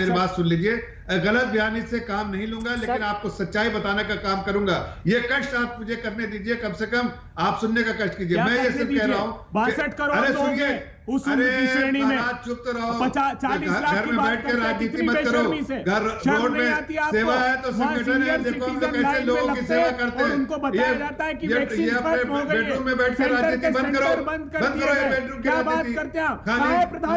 मेरी बात सुन लीजिए, गलत बयानी से काम नहीं लूंगा, लेकिन आपको सच्चाई बताने का काम करूंगा। ये कष्ट आप मुझे करने दीजिए, कम से कम आप सुनने का कष्ट कीजिए। मैं ये सब कह रहा हूँ, 62 करोड़ अरे सुनिए, उस श्रेणी में चुप तो रहो, 40 लाख घर में बैठ कर राजनीति मत करो। घर रोड में सेवा है तो संगठन है, देखो हम लोग कैसे लोगों की सेवा करते हैं। उनको बताया जाता है कि वैक्सीन खत्म हो गई है, बेडरूम में बैठ कर राजनीति बंद करो, बंद करो ये बेडरूम की राजनीति। करते हैं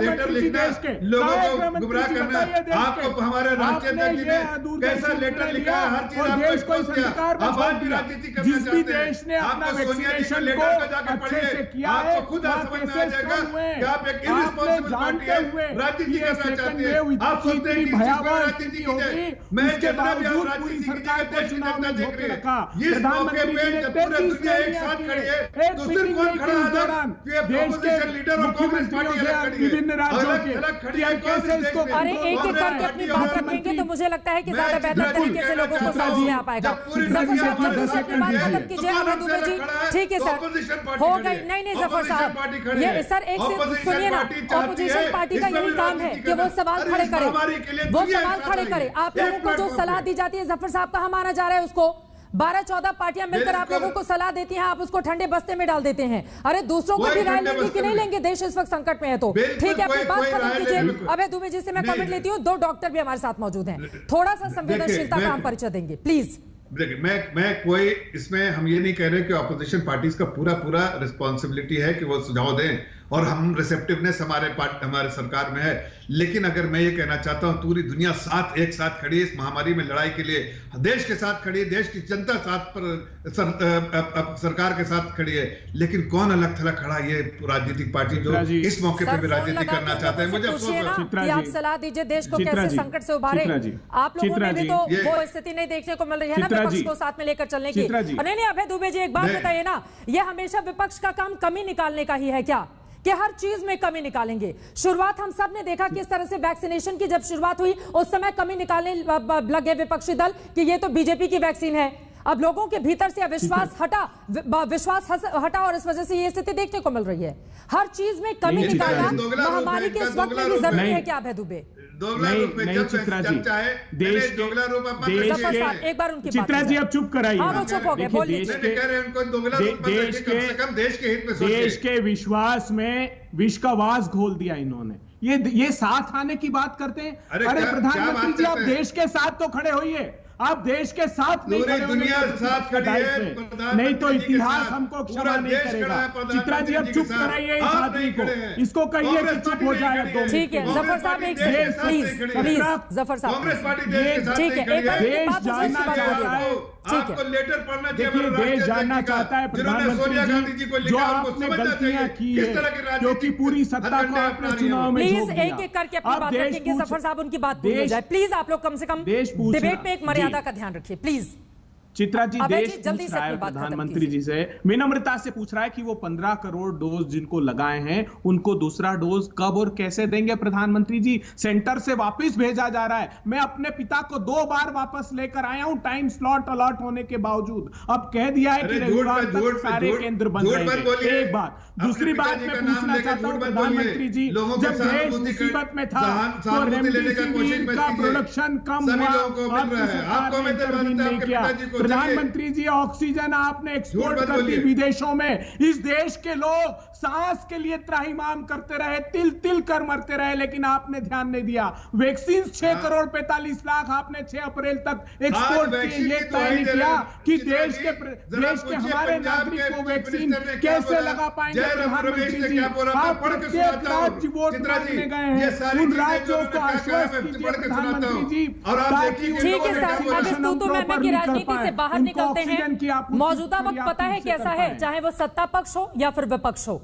लेटर लिखना, लोगों को गुमराह करना। आपको हमारे राष्ट्रीय अध्यक्ष ने कैसा लेटर लिखा है, हर चीज आपको स्पष्ट किया। आप आज भी राजनीति करना चाहते हैं, आपको सोनिया जी के लेटर को जाकर पढ़िए, आपको खुद समझ में आ जाएगा कि आप एक इर्रेस्पॉन्सिबल पार्टी है, राजनीति करना चाहते हैं। आप सोचते हैं कि राजनीति की जाए, मैं जितना भी आप राजनीति की जाए, देश की जनता देख रही है। इस मौके पे जब पूरा दुनिया एक साथ खड़ी है, तो सिर्फ कौन खड़ा है? अपोजिशन लीडर और कांग्रेस पार्टी अलग खड़ी है, अलग खड़ी है। अरे एक एक करके अपनी बात रखेंगे तो मुझे लगता है कि ज्यादा बेहतर तरीके से लोगों को समझ में आ पाएगा। ठीक है सर, हो गई। नहीं जफर साहब, ये सर एक से सुनिए ना, ऑपोजिशन पार्टी का यही काम है कि वो सवाल खड़े करे, वो सवाल खड़े करे। आप लोगों को जो सलाह दी जाती है, जफर साहब कहाँ माना जा रहा है उसको? 12-14 पार्टियां मिलकर आप लोगों को सलाह देती हैं, आप उसको ठंडे बस्ते में डाल देते हैं। अरे दूसरों को भी राय लेंगे कि नहीं लेंगे? देश इस वक्त संकट में है तो ठीक है, अपनी बात खत्म कीजिए। अभय दुबे जी से मैं कमेंट लेती हूँ, 2 डॉक्टर भी हमारे साथ मौजूद हैं, थोड़ा सा संवेदनशीलता का हम परिचय देंगे प्लीज। देखिए, मैं कोई इसमें हम ये नहीं कह रहे कि ऑपोजिशन पार्टीज का पूरा रिस्पॉन्सिबिलिटी है कि वो सुझाव दें, और हम रिसेप्टिवनेस हमारे सरकार में है। लेकिन अगर मैं ये कहना चाहता हूं, पूरी दुनिया एक साथ खड़ी है इस महामारी में लड़ाई के लिए, देश के साथ खड़ी है, देश की जनता सरकार के साथ खड़ी है, लेकिन कौन अलग थलग खड़ा? ये राजनीतिक पार्टी जो इस मौके पे भी राजनीति करना चाहते हैं। मुझे आप सलाह दीजिए देश को कैसे संकट से उबारे। आप लोगों ने भी तो वो स्थिति नहीं देखने को मिल रही है ना विपक्ष को साथ में लेकर चलने की। नहीं अभय दुबे जी, एक बात बताइए ना, ये हमेशा विपक्ष का काम कमी निकालने का ही है क्या, कि हर चीज में कमी निकालेंगे? शुरुआत हम सब ने देखा किस तरह से वैक्सीनेशन की जब शुरुआत हुई उस समय कमी निकालने लगे विपक्षी दल कि ये तो बीजेपी की वैक्सीन है। अब लोगों के भीतर से अविश्वास विश्वास हटा और इस वजह से ये स्थिति देखने को मिल रही है। हर चीज में कमी निकालना महामारी के इस वक्त में भी जरूरी है क्या अभय दुबे? एक बार उनकी चित्रा जी अब चुप कराइए। हाँ, वो चुप हो गए, बोलिए। देश के विश्वास में विष का वास घोल दिया इन्होंने। ये साथ आने की बात करते हैं। अरे प्रधानमंत्री जी, आप देश के साथ तो खड़े होइए, आप देश के साथ नहीं खड़े, दुनिया साथ खड़ी है, नहीं तो इतिहास हमको क्षमा नहीं करेगा। चित्रा जी अब चुप कराइए इस आदमी को, इसको कहिए कि चुप हो जाए। ठीक है जफर साहब, एक प्लीज जफर साहब, ठीक है, देश जानना चाहता है, आपको लेटर पढ़ना चाहिए, देश जानना चाहता है प्रधानमंत्री जी जो आपने गलतियां की है, क्योंकि पूरी सत्ता को आपने चुनाव में प्लीज एक एक करके अपनी बात रखेंगे। जफर साहब उनकी बात पूरी हो जाए प्लीज। आप लोग कम से कम डिबेट में एक मर्यादा का ध्यान रखिए प्लीज। चित्रा जी, देश पूछ रहा है प्रधानमंत्री जी से, विनम्रता से पूछ रहा है कि वो 15 करोड़ डोज जिनको लगाए हैं उनको दूसरा डोज कब और कैसे देंगे प्रधानमंत्री जी? सेंटर से वापस भेजा जा रहा है। मैं अपने पिता को 2 बार वापस लेकर आया हूं टाइम स्लॉट अलॉट होने के बावजूद। अब कह दिया है कि रविवार तक सारे केंद्र बंद रहेंगे। एक बात, दूसरी बात मैं पूछना चाहता हूं प्रधानमंत्री जी, जब देश मुसीबत में था तो रेमडेसिविर का प्रोडक्शन कम हुआ, आपको नहीं किया। प्रधानमंत्री जी, ऑक्सीजन आपने एक्सपोर्ट कर दी विदेशों में। इस देश के लोग सांस के लिए त्राहिमाम करते रहे, तिल तिल कर मरते रहे, लेकिन आपने ध्यान नहीं दिया। वैक्सीन 6 करोड़ 45 लाख आपने 6 अप्रैल तक एक्सपोर्ट किए। ये तय नहीं किया कि देश के हमारे नागरिक को वैक्सीन कैसे लगा पाएंगे। प्रधानमंत्री जी, आप प्रत्येक राज्य वोट मांगने गए हैं, उन राज्यों को आश्वस्त कीजिए प्रधानमंत्री जी, ताकि ठीक है सर, राजनीति से बाहर निकलते हैं। मौजूदा वक्त पता है कैसा है, चाहे वो सत्ता पक्ष हो या फिर विपक्ष हो।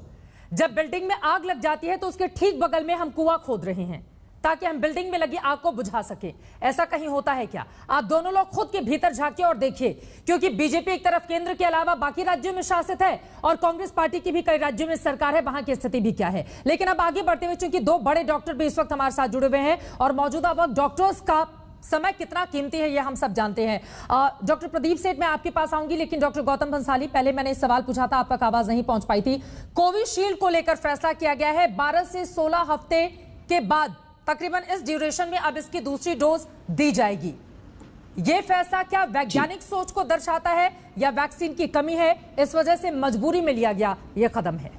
जब बिल्डिंग में आग लग जाती है तो उसके ठीक बगल में हम कुआं खोद रहे हैं ताकि हम बिल्डिंग में लगी आग को बुझा सके। ऐसा कहीं होता है क्या? आप दोनों लोग खुद के भीतर झांकिए और देखिए, क्योंकि बीजेपी एक तरफ केंद्र के अलावा बाकी राज्यों में शासित है और कांग्रेस पार्टी की भी कई राज्यों में सरकार है, वहां की स्थिति भी क्या है। लेकिन अब आगे बढ़ते हुए, चूंकि 2 बड़े डॉक्टर भी इस वक्त हमारे साथ जुड़े हुए हैं और मौजूदा वक्त डॉक्टर्स का समय कितना कीमती है ये हम सब जानते हैं। डॉक्टर प्रदीप सेठ, मैं आपके पास आऊंगी, लेकिन डॉक्टर गौतम भंसाली, पहले मैंने एक सवाल पूछा था, आप तक आवाज नहीं पहुंच पाई थी। कोविशील्ड को लेकर फैसला किया गया है 12 से 16 हफ्ते के बाद तकरीबन इस ड्यूरेशन में अब इसकी दूसरी डोज दी जाएगी। ये फैसला क्या वैज्ञानिक सोच को दर्शाता है या वैक्सीन की कमी है, इस वजह से मजबूरी में लिया गया यह कदम है?